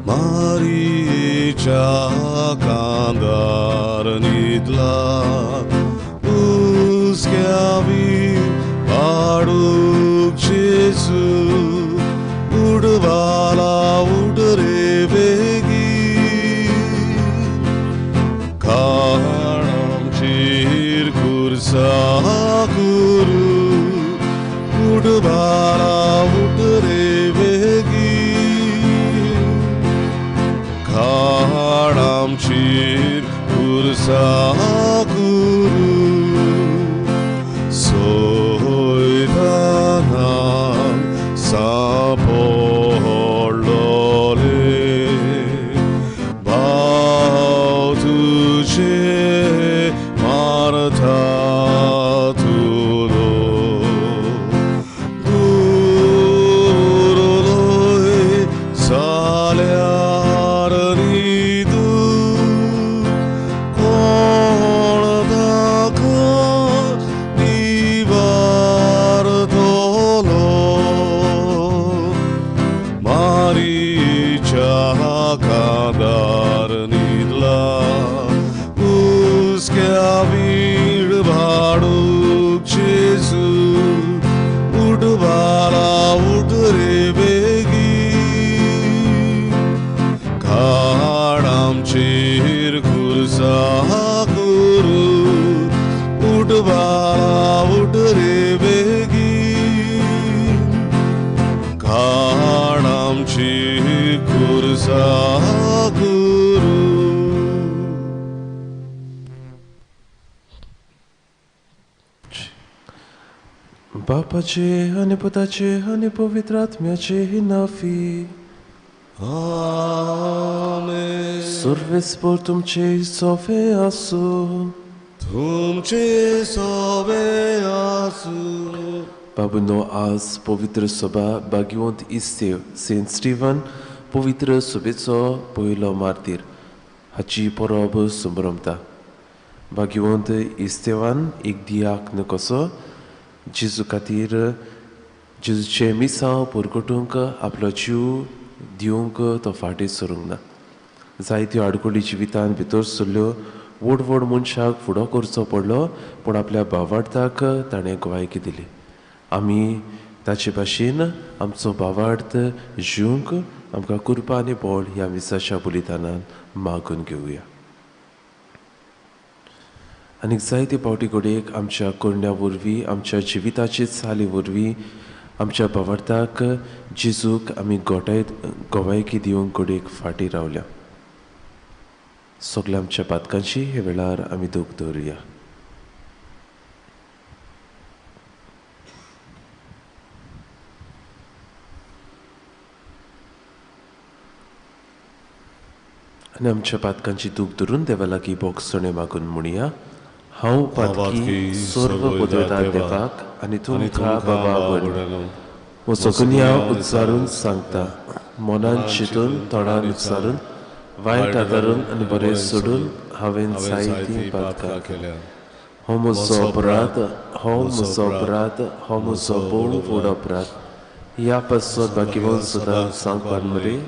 Maryच्या कांदारणीतला उसक्यावी पाडूक जेसू उडवाला उड रे बेगी काळामचेर कुर्सा करू उडवाला उड रे बेगी काळामचेर कुर्सा करू सोयताना सापडलोले भाव तुझे मारता तुलो दूरलोय साल्यार नीदू कोण दाखा निवार तोलो Maryच्या कांदारणीतला उसक्यावीड भाडूक जेसू उडवाला उड रे बेगी काळामचेर कुर्सा करू उडवाला उड रे बेगी काळामचेर कुर्सा करू बापाचे आणि पुताचे आणि पवित्र आत्म्याचे नावी आमेन सर्वेस्पर तुमचे सोफे असो तुमचे सोबे आसू बाबूनो आज पवित्र सभा भाग्यवंत इस्तेव सेंट स्टीवन पवित्र सभेचो पयलो मार्तीर हाची परब संभ्रमता भाग्यवंत इस्तेवान एक दियाक्न कसो जेजू खातीर जेजूचे मिसांव परगटूंक आपलो जीव दिवंक तो फाटीं सरूंक ना जायत्यो आडकोळी जिवितान भितर सरल्यो व्हड व्हड मनशाक फुडो करचो पडलो पूण आपल्या भावार्थाक ताणें गोवायकी दिली आमी ताचे भाशेन आमचो भावार्थ जिवंक आमकां कृपा आनी बळ ह्या विसाच्या बलिदानान मागून घेवया आनीक जायते पावटी घडयेक आमच्या करण्या वरवीं आमच्या जिविताचे चाली वरवीं आमच्या भावार्थाक जेजूक आमी गोवायकी दिवंक घडयेक फाटीं रावल्या सगल्या आमच्या पातकांची हे वेळार आमी दूख दवरुया आनी आमच्या पातकांची दूख धरून देवा लागीं बोगसणे मागून म्हणुया हांव पातकी सर्व पदवेदार देवाक आनी तुमकां बाबा आवडून हो सगळी हांव उच्चारून सांगता मनान चिंतून तोंडान उच्चारून वायट आदारून आनी बरें सोडून हांवें जायतीं पातकां केल्या हो म्हजो अपराध हो म्हजो अपराध हो म्हजो बोड व्हड अपराध ह्या पासत भाग्यवान सुद्दां सांगपाक मरे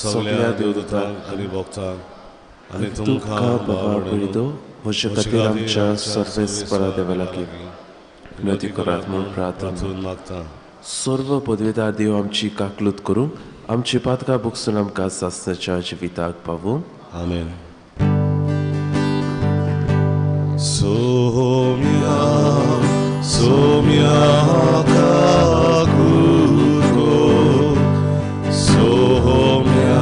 सगळ्या देवदूतांक आनी भक्तांक आनी तुमकां बाबा आवडीदो म्हजे खातीर आमच्या सर्वेस्परा देवा लागीं विनंती करात म्हूण प्रार्थना मागता सर्व पदवेदार देव आमची काकलूत करूं आमची पातकां बुकसून आमकां सासण्याच्या जिविताक पावूं आमेन सोम्या सोम्या काकुको सोम्या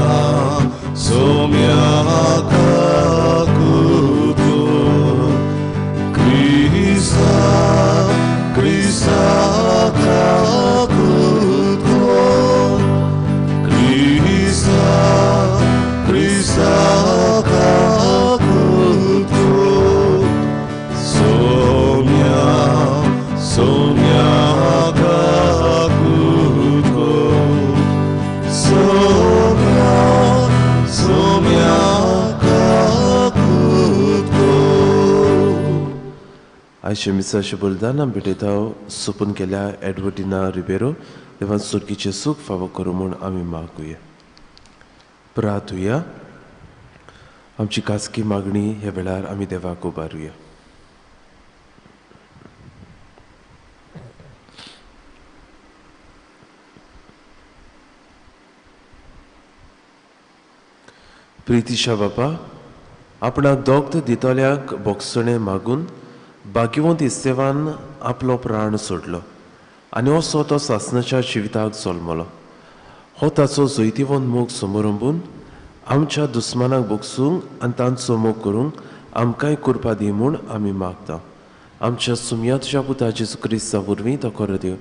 सोम्या काकुको क्रिस्ता क्रिस्ता काकुको क्रिस्ता क्रिस्ता काकुको सोम्या सोम्या काकुको सोम्या सोम्या काकुको आयच्या मिसाच्या बलिदानां भेटयता सुपून केल्या एडवर्टिना रिबेरो देवान सुर्गीचें सूख फावो करूं म्हूण आमी मागुया प्रार्थुया. आमची खासगी मागणी ह्या वेळार आमी देवाक उबारुया. प्रितीशा बापा, आपणाक दोग दितोल्याक बोगसणे मागून भाग्यवंत इस्तेवान आपलो प्राण सोडलो आनी असो तो सासणाच्या जिविताक जल्मलो. हो ताचो जैतिवंत मोग समोरंबून आमच्या दुस्मानाक बोगसूंक आनी तांचो मोग करूंक आमकांय कुरपा दी म्हूण आमी मागता. आमच्या सुमया तुज्या पुता जेजू क्रिस्ता वरवीं तो खरो देव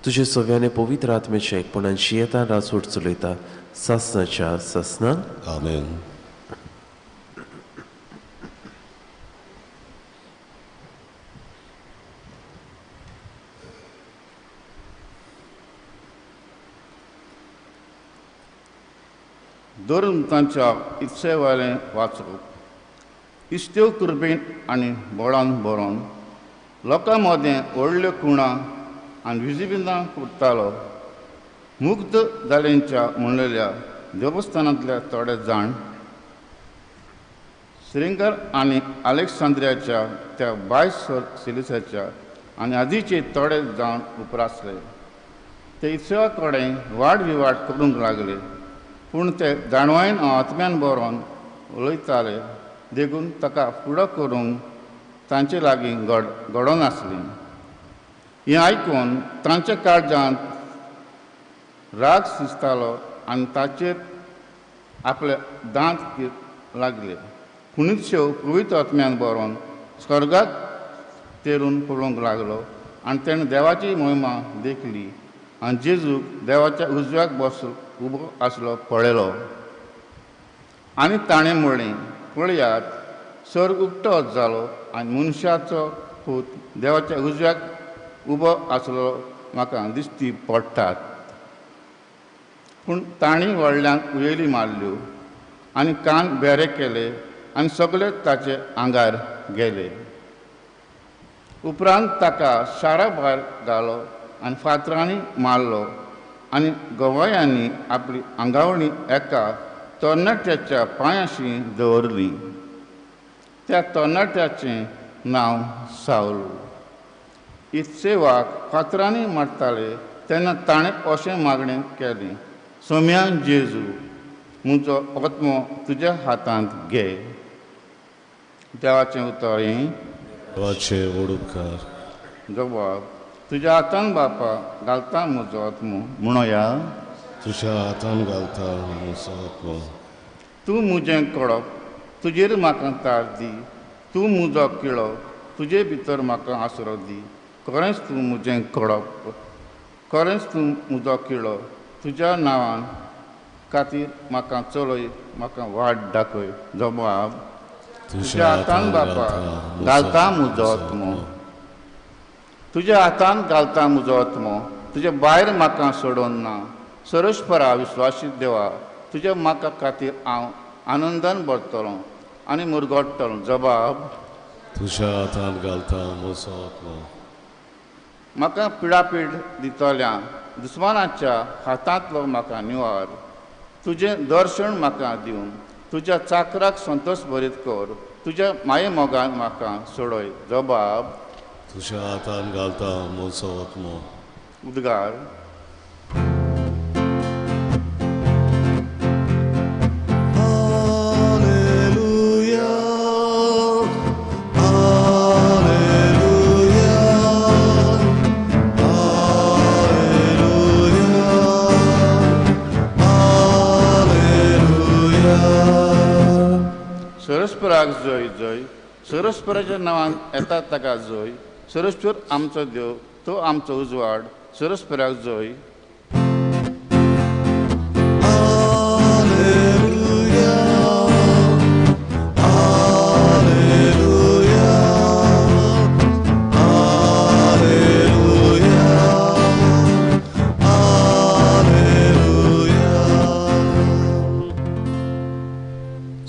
तुजे सव्याने पवित्र आत्मेच्या एकपणान शियेतान रासोड चलयता सासणाच्या सासणान. आमेन. दोरमतांच्या इत्सेवालें वाचूंक इश्त्यो कुर्बेन आनी बोळान बरोवन लोकां मदें व्हडल्यो कुणां आनी विजिबिंदां करतालो. मुग्ध जालेंच्या म्हणलेल्या देवस्थानांतल्या थोडे जाण श्रींगर आनी अलेक्सांद्रियाच्या त्या बायस सिलिसाच्या आनी आदींचे थोडे जावन उपरासले. ते इत्सेवा कडेन वाड विवाड करूंक लागले, पूण ते जाणवायेन आत्म्यान बरोवन उलयताले देखून ताका फुडो करूंक तांचे लागीं घडोन आसली. हें आयकून तांच्या काळजांत राग शिजतालो आनी ताचेर आपले दांत लागले. कुणीतशो पवित्र आत्म्यान बरोवन स्वर्गाक तेरून पळोवंक लागलो आनी तेणें देवाची महिमा देखली आनी जेजूक देवाच्या उजव्याक उबो आसलो पळयलो. आनी ताणें म्हणलें, पळयात, स्वर्ग उक्तो जालो आनी मनशाचो पूत देवाच्या उजव्याक उबो आसलो म्हाका दिश्टी पडटात. पूण तांणी व्हडल्यान उयेली मारल्यो आनी कान बेरे केले आनी सगळे ताचे आंगार गेले. उपरांत ताका शारा भायर घालो आनी फातरांनी मारलो आनी गवायांनी आपली आंगावणी एका तरणाट्याच्या पांयाशी दवरली. त्या तरणाट्याचें नांव साऊल. इत्सेवाक फातरांनी मारताले तेन्ना ताणें अशें मागणें केलें, सोम्या जेजू, म्हजो आत्मो तुज्या हातांत घे. देवाचें उतर हें देवाचे ओडूपकार. जबाब, तुज्या हातान बापा घालता म्हजो आत्मो म्हणोया. तुज्या हातान घालता म्हजो आत्मो. तूं म्हजें कळप, तुजेर म्हाका तार दी. तूं म्हजो किळो, तुजे भितर म्हाका आसरो दी. खरेंच तूं म्हजें कळप, खरेंच तूं म्हजो किळो. तुज्या नांवान खातीर म्हाका चलय, म्हाका वाट दाखय. जबाब, तुज्या हातान बापा घालता म्हजो आत्मो. तुज्या हातान घालता म्हजो आत्मो. तुजे भायर म्हाका सोडोन ना. सरस्परा विश्वासीत देवा, तुज्या म्हाका खातीर हांव आनंदान भरतलों आनी मुरगोडटलों. जबाब, तुज्या हातान घालता म्हजो आत्मो. म्हाका पिडापीड दितल्या दुस्मानाच्या हातांतलो म्हाका निवार. तुजें दर्शन म्हाका दिवन तुज्या चाकराक संतोश भरीत कर. तुज्या माये मोगान म्हाका सोडय. जबाब, तुज्या हातान घालता म्हजो आत्मो. उद्गार. सरस्पराक जय जय. सरस्पराच्या नांवान येता ताका जय. सरस्वर आमचो देव, तो आमचो उजवाड. सरस्पराक जय.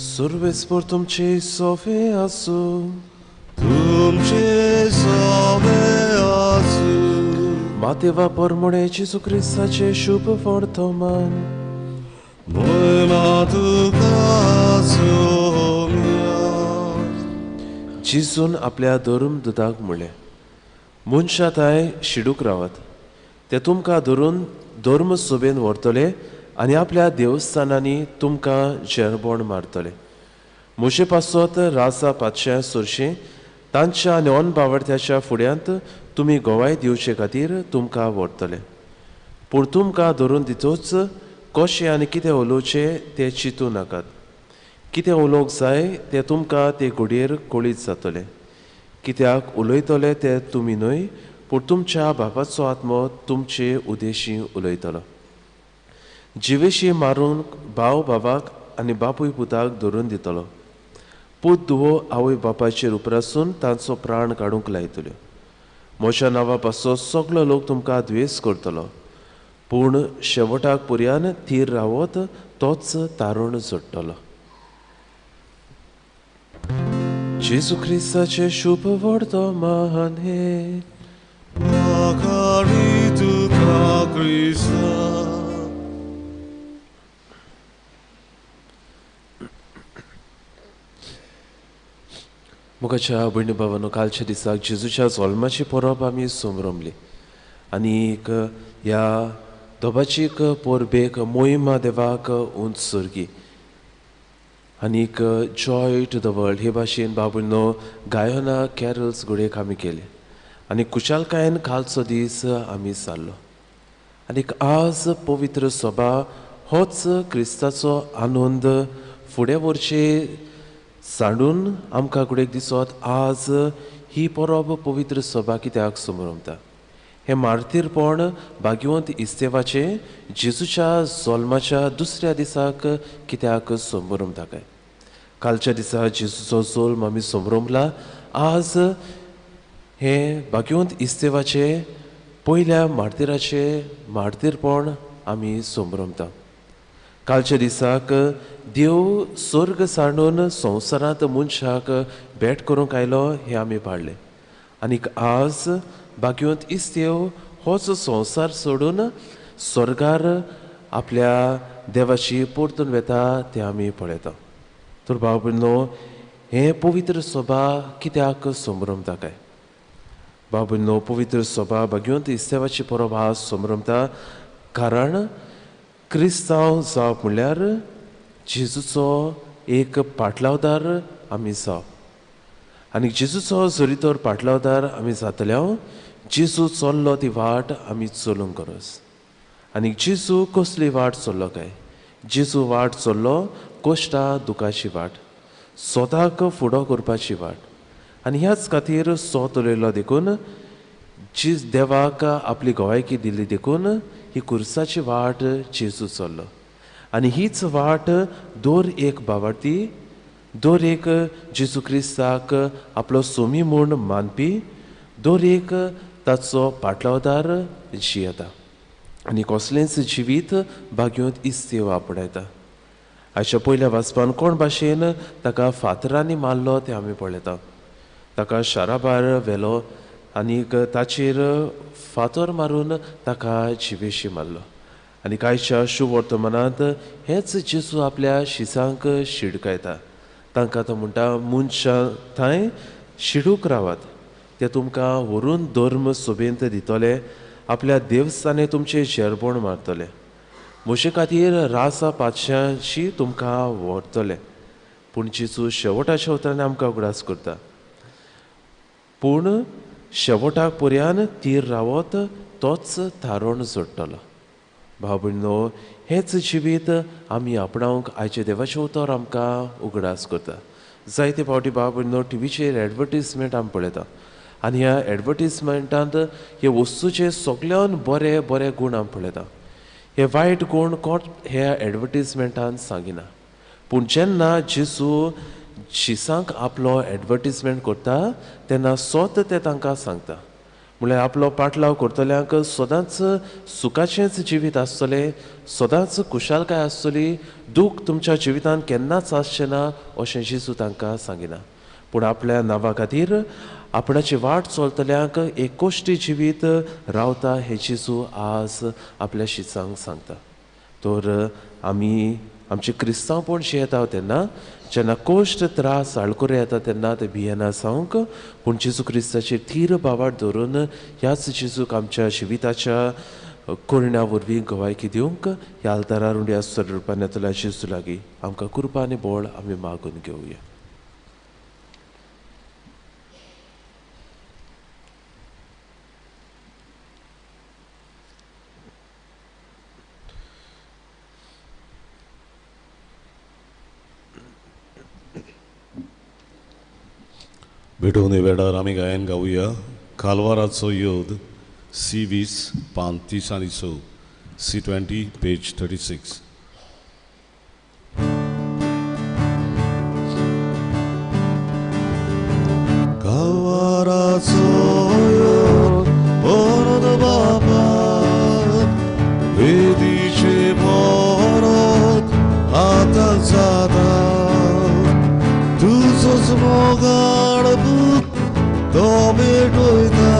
सर्वेस्पर तुमचे सोफे आसू. तुमचे सोबे आसूं. मातेवा परमणे जेजू क्रिस्ताचे शुभ वर्तमान. 모마 두가소며 जिसून आपल्या धर्म दुदाक म्हणलें मनशां थंय शिडूक रावत ते तुमकां धरून धर्म सोबेन व्हरतले आनी आपल्या देवस्थानांनी तुमकां जेरबोण मारतले म्हजे पासत राजा पातशें सुरशें तांच्या नेवन बावडत्याच्या फुड्यांत तुमी गोवाय दिवचे खातीर तुमकां व्हरतले पूण तुमकां धरून दितोच कशें आनी कितें उलोवचें तें चिंतू नाकात कितें उलोवंक जाय तें तुमकां ते घडयेर कळीत जातलें कित्याक उलयतले तें तुमी न्हय पूण तुमच्या बापाचो आत्मो तुमचे उदेशी उलयतलो जिवेशी मारून भाव बाबाक आनी बापूय पुताक धरून दितलो पूत धुवो आवय बापाचेर उपरासून तांचो प्राण काडूंक लायतल्यो म्हज्या नांवा पासो सगलो लोक तुमकां द्वेस करतलो पूण शेवटाक पर्यान थीर रावत तोच तारण जोडटलो जेजू क्रिस्ताचे शुभ वर्तमान हे 마가리 두가 그리사 मुखाच्या भयणी भावानो कालच्या दिसाक जेजूच्या जल्माची परब आमी सोमरमली आनीक ह्या दोबाचीक परबेक मोहिमा देवाक उंच सर्गी आनीक जॉय टू द वर्ल्ड हे भाशेन बाबूनो गायना कॅरल्स घोडेक आमी केले आनी कुशालकायेन कालचो दीस आमी सारलो आनीक आज पवित्र सभा होच क्रिस्ताचो आनंद फुडें व्हरचे सांडून आमकां घोडेक दिसत आज ही परब पवित्र सभा कित्याक समोरमता हे मार्तीरपण भाग्यवंत इस्तेवाचे जेजूच्या जल्माच्या दुसऱ्या दिसाक कित्याक समोरमता काय कालच्या दिसा जेजूचो जल्म आमी समोरमला आज हे भाग्यवंत इस्तेवाचे पयल्या मार्तीराचे मार्तीरपण आमी समोरमता कालच्या दिसाक देव स्वर्ग सांडून संवसारांत मनशाक भेट करूंक आयलो हे आमी पाळले आनीक आज भाग्यवंत इस्तेव होच संवसार सोडून स्वर्गार आपल्या देवाची परतून वेता ते आमी पळयता तर भाव भयणो हे पवित्र सभा कित्याक समोरमता काय भाव भयणो पवित्र सभा भाग्यवंत इस्तेवाची परब आज समोरमता कारण क्रिस्तांव जावप म्हणल्यार जेजूचो एक पाटलावदार आमी जावप आनी जेजूचो जरी तर पाटलावदार आमी जातल्या जेजू चल्लो ती वाट आमी चलूंक गरज आनी जेजू कसली वाट चल्लो काय जेजू वाट चल्लो कश्टां दुखाची वाट स्वताक फुडो करपाची वाट आनी ह्याच खातीर सोत उलयलो देखून जी देवाक आपली गोवायकी दिल्ली देखून ही कुर्साची वाट जेजू चल्लो आनी हीच वाट दर एक बावार्थी दर एक जेजू क्रिस्ताक आपलो सोमी म्हूण मानपी दर एक ताचो पाटलावदार जियेता आनी कसलेंच जिवीत भाग्यवंत इस्तेव आपणायता आयच्या पयल्या वाचपान कोण भाशेन ताका फातरांनी मारलो तें आमी पळयता ताका शारा भायर व्हेलो आनीक ताचेर फातर मारून ताका जिवेशी मारलो आनी कांयच्या शुभ वर्तमानांत हेच जेजू आपल्या शिसांक शिडकायता तांकां तो म्हणटा मनशां थंय शिडूक रावात ते तुमकां व्हरून धर्म सोबेंत दितले आपल्या देवस्थाने तुमचे जेरबोण मारतले म्हजे खातीर राजा पातशांची तुमकां व्हरतले पूण जेजू शेवटाच्या उतरांनी आमकां उगडास करता पूण शेवटाक पर्यान तीर रावत तोच तारण जोडटलो भाव भयणो हेच जिवीत आमी आपणावंक आयचे देवाचे उतर आमकां उगडास करता जायते फावटी भाव भयणो टिवीचेर एडवर्टीजमेंट आमी पळयता आनी ह्या एडवर्टीजमेंटांत हे वस्तूचे सगळ्यान बरे बरे गूण आमी पळयता हे वायट गूण कोण ह्या एडवर्टीजमेंटान सांगिना पूण जेन्ना जेजू शिसांक आपलो एडवर्टीजमेंट करता तेन्ना स्वत ते तांकां सांगता म्हळ्यार आपलो पाटलाव करतल्यांक सदांच सुखाचेंच जिवीत आसतलें सदांच कुशालकाय आसतली दूख तुमच्या जिवितांत केन्नाच आसचें ना अशें जेजू तांकां सांगिना पूण आपल्या नांवा खातीर आपणाची वाट चलतल्यांक एक कोश्टी जिवीत रावता हे जेजू आज आपल्या शिसांक सांगता तर आमी आमचे क्रिस्तांवपण जे येता तेन्ना जेन्ना कोश्ट त्रास आळकुरे येता तेन्ना ते भियेना जावंक पूण जेजू क्रिस्ताचेर थीर बावाट दवरून ह्याच जेजूक आमच्या जिविताच्या कोरण्या वरवीं गवायकी दिवंक ह्या आल्तारार उंड्या स्वरूपान येतल्या जेजू लागीं आमकां कृपा आनी बोळ आमी मागून घेवया. भेटोवने वेळार आमी गायन गावया कालवाराचो योध C20 पान 30 आनी 4 C20 पेज 36. कालवाराचो योध परत बाबा वेदीचे परत आतां जाता तुजोच मोगाळ बूक तो भेटोयता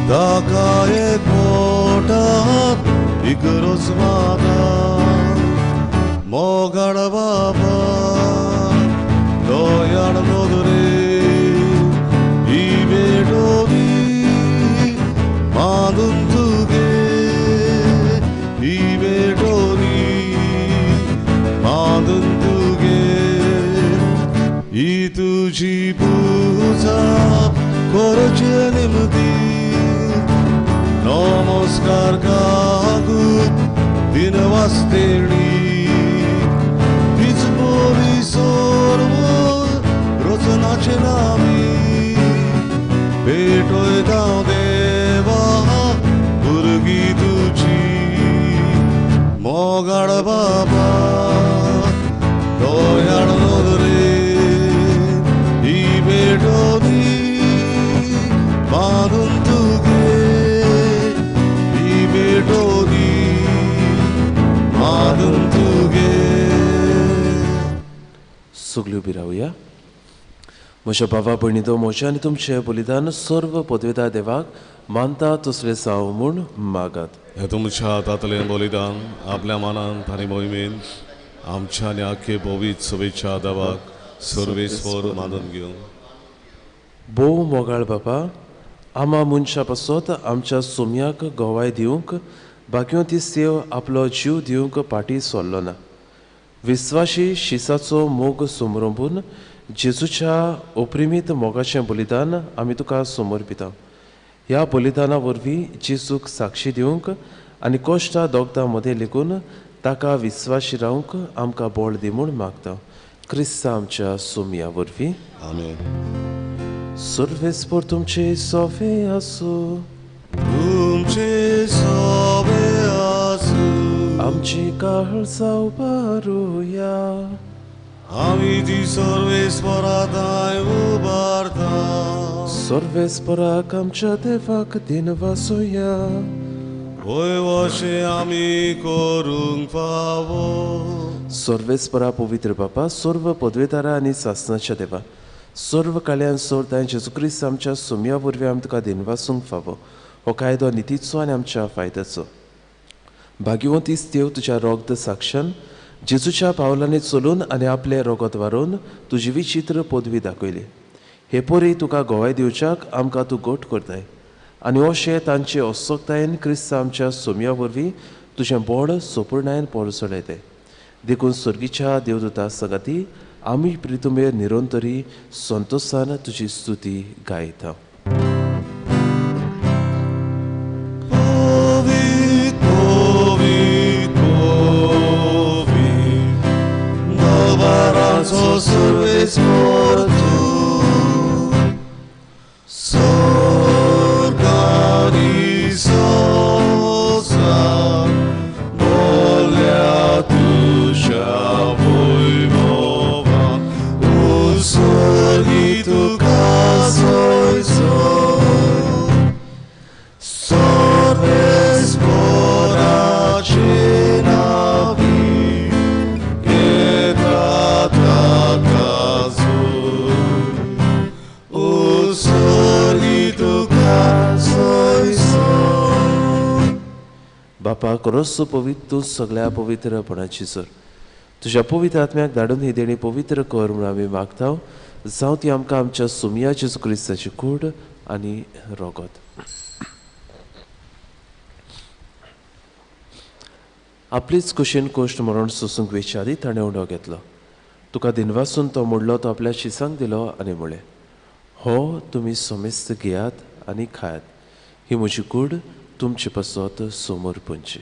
ताका एक मोठात इगरोज माता मोगाळ बाबा दोयाळ नोदरे ही भेटोवी मागून तुगे ही भेटोवी मागून तुगे ही तुझी पूजा करचे निमती नमस्कार गागूत दिन वास्तेणी तीच बोली सर्व रचनाचे नामी भेटोय दाव देवा भुरगी तुझी मोगाळ बाबा दोयाळ नोदरे ही भेटोवी मागून तुगे ही भेटोवी मागून तुगे. सगळ्यो उबी रावया. म्हज्या बाबा भयणीतो म्हजें आनी तुमचें बलिदान सर्व पदवेदार देवाक मानता तसलें जावं म्हूण मागात. हे तुमच्या हातांतलें बलिदान आपल्या मनांत आनी मोहिमेन आमच्या आनी आख्खे बोवीत सभेच्या देवाक सर्वेस्वर मानून घेवन. भोव मोगाळ बाबा आमा मनशा पासत आमच्या सोम्याक गोवाय दिवंक बाकीयो तिस्तेव आपलो जीव दिवंक पाटी सोल्लो ना. विस्वाशी शिसाचो मोग समोरंबून जेजूच्या अप्रिमीत मोगाचें बलिदान आमी तुका समर्पिता. ह्या बलिदाना वरवीं जेजूक साक्षी दिवंक आनी कोश्टा दोगदा मदें लेगून ताका विस्वाशी रावंक आमकां बोळ दी म्हूण मागता. क्रिस्ता आमच्या सोम्या वरवीं आमेन. सर्वेस्पर तुमचे सोवे आसूं तुमचे सोवे आसूं आमची काळजा उबारुया आमी ती सर्वेस्पराताय उबारता. सर्वेस्पराक आमच्या देवाक दिन वासुया होय अशें आमी करूंक फावो. सर्वेस्परा पवित्र बापा सर्व पदवेदारा आनी सासणाच्या देवा सर्व काळ्यान सोरताय जेजू क्रिस्त आमच्या सोम्या वरवीं आमी तुका दिन वासूंक फावो. हो कायदो नितीचो आनी आमच्या फायद्याचो. भाग्यवंतीस देव तुज्या रोगद साक्षान जेजूच्या पावलांनी चलून आनी आपले रोगत वारून तुजी विचित्र पदवी दाखयली. हे पोरी तुका गोवाय दिवच्याक आमकां तूं गोट करताय आनी अशें तांचे अस्सोकतायेन क्रिस्त आमच्या सोम्या वरवीं तुजें बोड सोपूर्णायेन पोरसोडयताय. देखून सर्गीच्या देवदूता सगाती आमी प्रितुमेर निरंतरी संतोषान तुजी स्तुती गायता. सर्वेस्वर तूं स्वर्गानी सोसा बोल्या तुझ्या वैभवान स्वर्गी तुका सोयसा बापा खरोच पवित्र तूं सगळ्या पवित्रपणाची सर तुज्या पवित्र आत्म्याक धाडून ही देणी पवित्र कर म्हूण आमी मागता जावं ती आमकां आमच्या सुमया जेजू क्रिस्ताची कूड आनी रोगत. आपलीच कुशीन कोश्ट मरण सोसूंक वेच्या आदी ताणें उडो घेतलो. तुका दिनवासून तो मोडलो तो आपल्या शिसांक दिलो आनी म्हळें, हो तुमी सोमेस्त घेयात आनी खायात, ही म्हजी कूड तुमचे पासत समोर पोंची.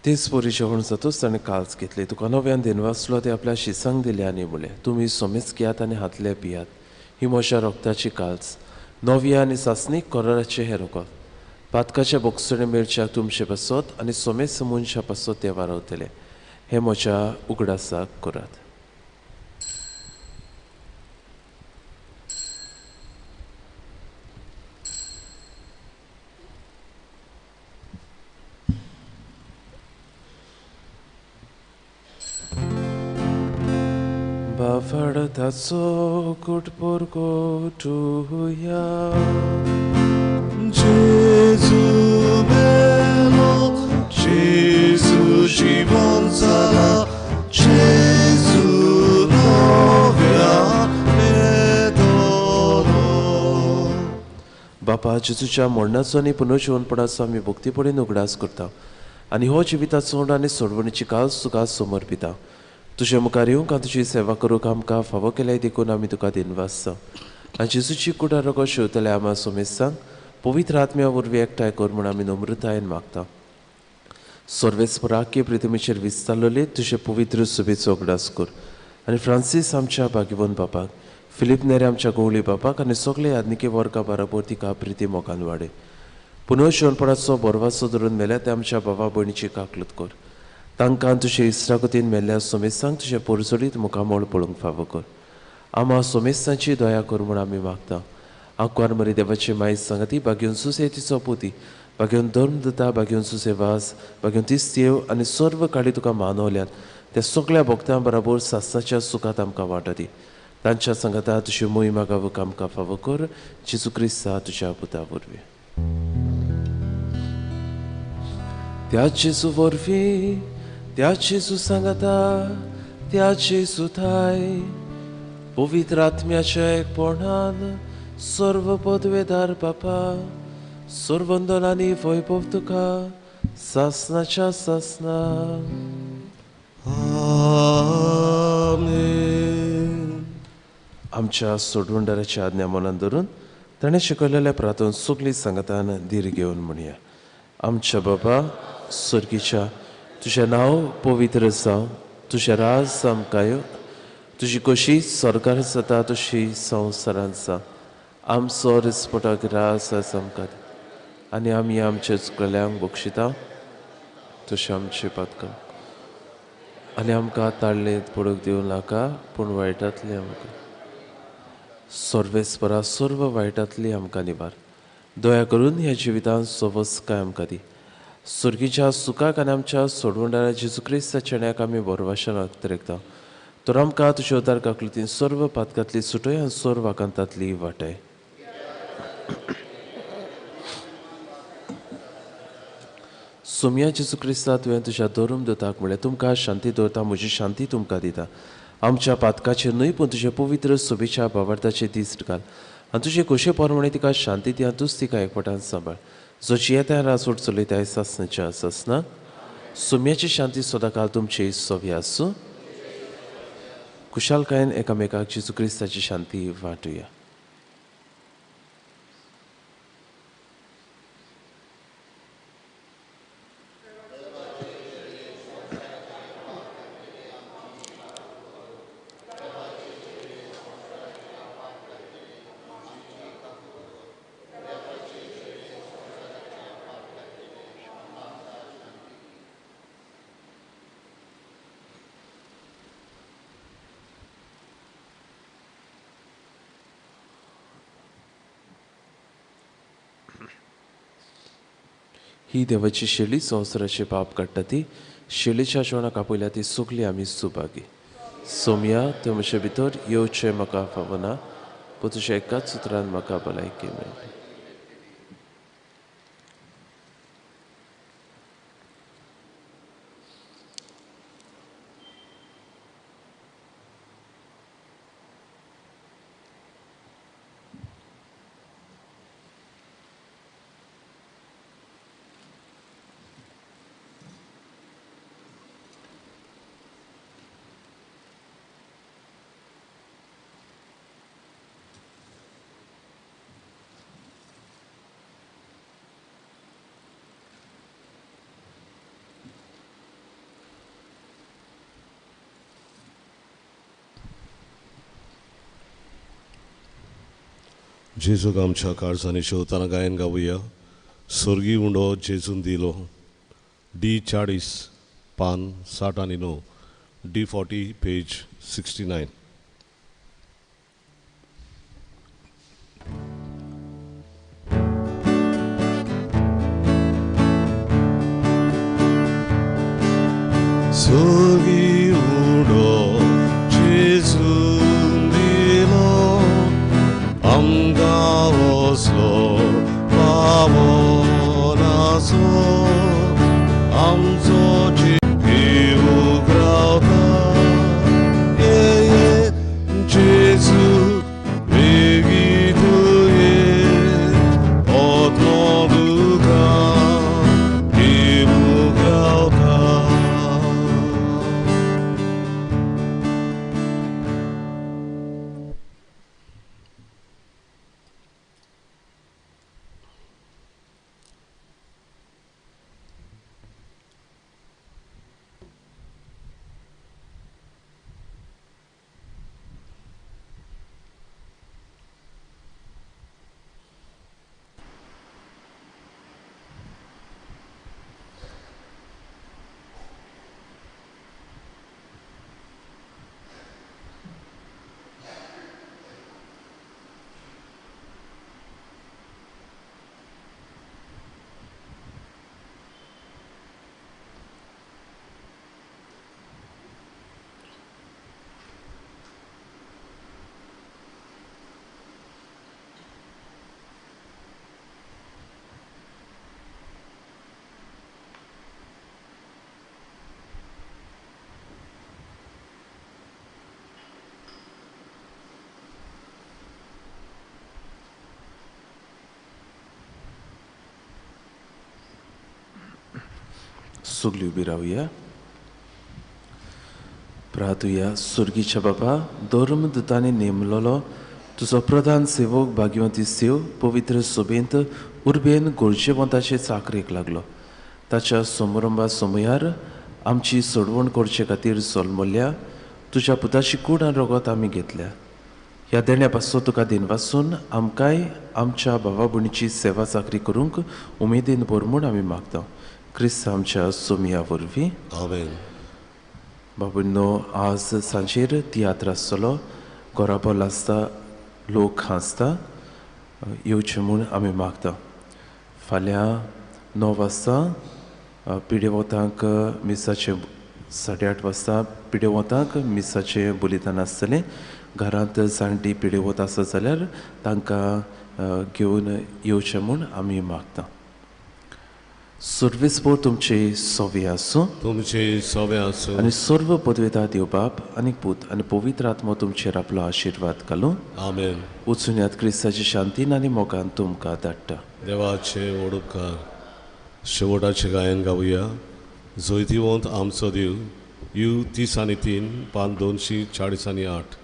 तेच पोरी जेवण जातूच ताणें काल्स घेतली. तुका नव्यान दिनवासलो ते आपल्या शिसांक दिले आनी म्हळें, तुमी सोमेच घेयात आनी हातले पियात, ही म्हज्या रोगताची काल्स, नव्या आनी सासणीक कोराचे हे रोगत. पातकाच्या बोक्सडे मेळच्याक तुमचे पासत आनी सोमेस मनशा पासत ते वारवतले. हे म्हज्या उगडासाक करात. Bavardazo good porgo tuya. Gesù bello, Gesù জীবন সারা, Gesù novia medoro. बापा जेजूच्या मरणाचो आनी पुनर्जीवनपणाचो आमी भक्तीपडीन उगडास करता आनी हो जिविताचो सोड आनी सोडवणीची काल्स तुका समर्पिता. तुजे मुखार येवंक तुजी सेवा करूंक आमकां फावो केल्याय देखून आमी तुका दिनवासता आनी जेजूची कुडा रगत शेवतले आम्हा सोमेसांक पवित्र आत्म्या वरवीं एकठांय कर म्हूण आमी नम्रतायेन मागता. सर्वेस्पराक्य प्रितमेचेर विस्तारलेले तुजे पवित्र सुबेचो उगडास कर आनी फ्रांसीस आमच्या भाग्यवन बापाक, फिलीप नेरे आमच्या गवळी बापाक आनी सगळे आदनिके वर्गा बरोबर तिका प्रिती मोगान वाडय. पुनर्जीवनपणाचो बरवासो धरून मेल्या ते आमच्या भावा भयणीची काकलत कर. तांकां तुजे इश्टागतीन मेल्ल्या सोमेसांक तुजे पोरजोडीत मुखामोळ पळोवंक फावो कर. आम्हा सोमेसांची दया कर म्हूण आमी मागता. आंकवार मरी देवाची माय सांगाती भाग्योन सुसे तिचो पुती भाग्योन धर्म दिता भाग्योन सुसे वास भाग्योन तिस्तेव आनी सर्व काळी तुका मानवल्यात त्या सगळ्या भक्तां बरोबर सासाच्या सुखात आमकां वांटो दी. तांच्या सांगाता तुजी मोहिमा गावूंक आमकां फावो कर. जेजू क्रिस्ता तुज्या पुता वरवीं. त्या जेजू वरवीं त्या जेजू सांगाता त्या जेजू थाय पवित्र आत्म्याच्या एकपणान सर्व पदवेदार बापा सर्वंदन आनी वैभव तुका सासनाच्या सासना. आमेन. आमच्या सोडवंडाराची आज्ञा मनान धरून ताणें शिकयलेल्या प्रार्थन सगळी सांगतान धीर घेवन म्हणया. आमच्या बाबा सर्गीच्या तुजें नांव पवित्र जावं, तुजें राज आमकां तुजी कशी सरकार जाता तशी संवसारांत जा. आमचो रिस्पोटाक रास आमकां आनी आमी आमच्या चुकल्यांक बक्षिता तशें आमची पातकां आनी आमकां ताळलेंत पडूंक दिवं नाका पूण वायटांतली आमकां सर्वेस्परा सर्व वायटांतली आमकां निवार. दया करून ह्या जिवितांत सवस काय आमकां दी. सुर्गीच्या सुखाक आनी आमच्या सोडवणाऱ्या जेजू क्रिस्ता चेण्याक आमी बरवाशान अत्रेकता. तर आमकां तुज्या उदार काकलुतीन सर्व पातकांतली सुटय आनी सर्व आकांतांतली वाटय. सोम्या जेजू क्रिस्ता तुवें तुज्या धर्म दोताक म्हळें तुमकां शांती दवरता म्हजी शांती तुमकां दिता. आमच्या पातकाचेर न्हय पूण तुजे पवित्र सोबेच्या बाबार्थाचे दीस घाल आनी तुजे कशे परमणे तिका शांती दी आनी तूंच तिका एकवटान सांबाळ. जो जियेत्या रासोट चलयता सासनाच्या सासना. सोम्याची शांती सदांकाळ तुमची सोवी आसूं. कुशालकायेन एकामेकाक जेजू क्रिस्ताची शांती वांटुया. ही देवाची शेळी संवसाराचे पाप काडटा ती शेळीच्या जेवणाक आपयल्या ती सुकली आमी सुभागी सोमया त्यो म्हजे भितर येवचें म्हाका फावना पूण तुज्या एकाच सुत्रान म्हाका भलायकी मेळ्ळी जेजूक आमच्या काळजांनी शेवताना गायन गावुया स्वर्गी उंडो जेजून दिलो D40 पान 60 आणि 9 D40 पेज 69 स्वर्गी उंडो जेजून दिलो आमगा वसलो पावनाचो आमचो जीव ग्रावता ये जेजू बेगीन ये ओतनो तुका जीव ग्रावता सगळी उभी राहूया प्रार्थूया सुर्गीच्या बाबा धर्मदूतांनी नेमलेलो तुजो प्रधान सेवक भाग्यवंती सेव पवित्र सोबेंत उर्बेन गोरजेवंताचे चाकरेक लागलो ताच्या समारंभा समयार आमची सोडवण करचे खातीर सोलमोल्या तुज्या पुताची कूड आनी रगत आमी घेतल्या ह्या देण्या पासून तुका दिनवासून आमकांय आमच्या भावा भयणीची सेवा चाकरी करूंक उमेदीन भर म्हूण आमी मागता क्रिस्त आमच्या सोमया वरवीं आमेन बाबूनो आज सांजेर तियात्र आसतलो घोराबोल आसता लोक हांसता येवचे म्हूण आमी मागता फाल्यां 9 वाजता पिडेवतांक मिसाचे 8:30 वाजता पिडेवतांक मिसाचें बलिदान आसतलें घरांत जाणटी पिडेवत आसत जाल्यार तांकां घेवन येवचें म्हूण आमी मागता सर्वेस्पोर तुमचे सोवे आसूं तुमचे सोवे आसूं आनी सर्व पदवेदार देव बाप आनी पूत आनी पवित्र आत्मा तुमचेर आपलो आशिर्वाद घालूं आमेन वचून यात क्रिस्ताची शांतीन आनी मोगान तुमकां धाडटा देवाचे ओडूपकार शेवटाचे गायन गावुया जैतिवंत आमचो देव U33 पान 248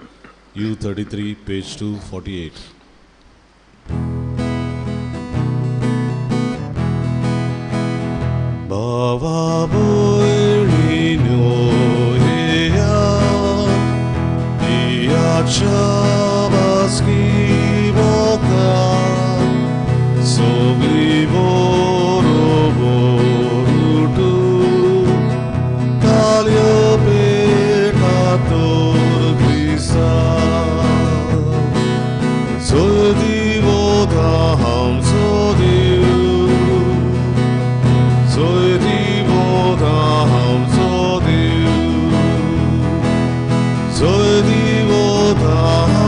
U33 page 248 Bava boirino ea Ia chabaski boka Soglivoro borutu Talio peccator grisa Sodivo da ham sodiu Sodha